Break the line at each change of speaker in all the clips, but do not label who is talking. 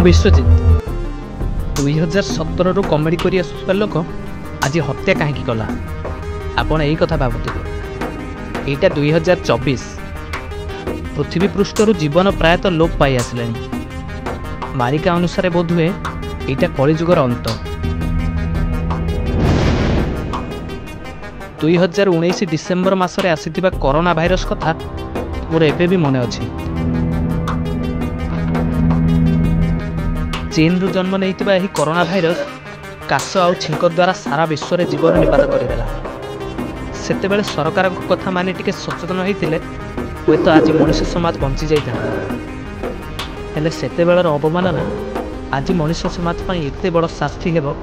विश्वजित 2017 रु कमेडी करी आसुवा लोक आज हत्या कहीं कला आपण यही कथा भावुथिबे। एटा 2024 पृथ्वी पृष्ठर जीवन प्रायतः लोप पाई आसले। मारिका अनुसार बोध हुए एटा कलिजुगर अंत। 2019 डिसेम्बर मासरे आसीथिबा कोरोना भाइरस कथा मोर एबे भी मने अछि। चीन रु जन्म नहीं यही कोरोना भाइरस काश आउ छिंक द्वारा सारा विश्व में जीवन निपात करदेला। सेतेबेले सरकार कथा मानि टिके सचेतन होइतिले हुए तो आज मनुष्य समाज बंची जाइता। हेले सेतेबेलर अवमानना आज मनुष्य समाज पर एते बड़ शास्ति हेबो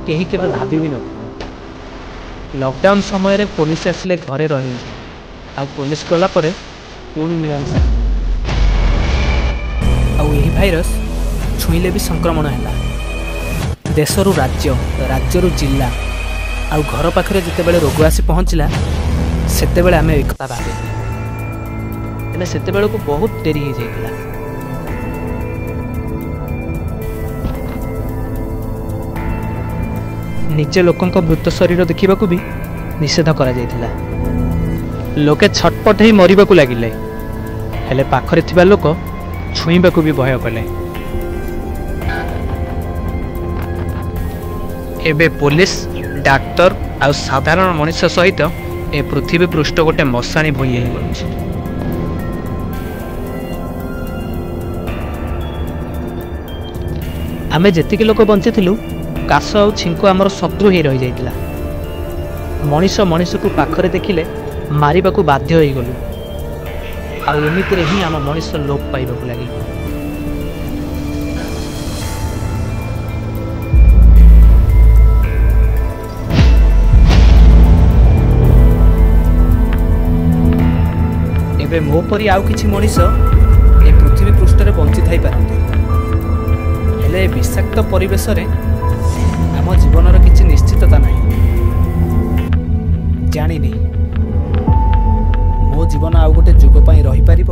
केही केबे भाबी भी न। लॉकडाउन समय रे पुलिस आसिले घरे रही आ पुलिस गला परे पूर्ण निरंतर आ यही भाइरस छुईले भी संक्रमण है। देशरू राज्य राज्यरू जिला आउ घर पाखरे जितेबेले रोग आसी पहुँचला सेतेबेले आमे एकता भाबे हेले सेतेबेले को बहुत देरी हो जाइतिला। निजे लोकंक मृत शरीर देखा भी निषेध करा जाइतिला। लोके छटपट ही मरिबाकू लागिले हेले पाखरे थिबा लोक छुईबाकू भी भय कले। एबे पुलिस डाक्टर आ साधारण मनुष्य सहित ए पृथ्वी पृष्ठ गोटे मशाणी भई गई। आमे जेतिक लोक बंची थिलु काश आ छिंको आमर शत्रु ही रही जाइतिला। मनीष मनीष को पाखरे देखिले मारिबाकू बाध्य होई गलु आ एमितिरे ही आम मनीष लोप पाइबाकू लागि। एबे मो परी आउ किछि मनीष ए पृथ्वी पृष्ठ रे बंची थाई पारते हेले विषाक्त परिवेश रे आम जीवनर किछि निश्चितता नाही। जानिनी मो जीवन आउ गोटे जुग पई रही पारिबो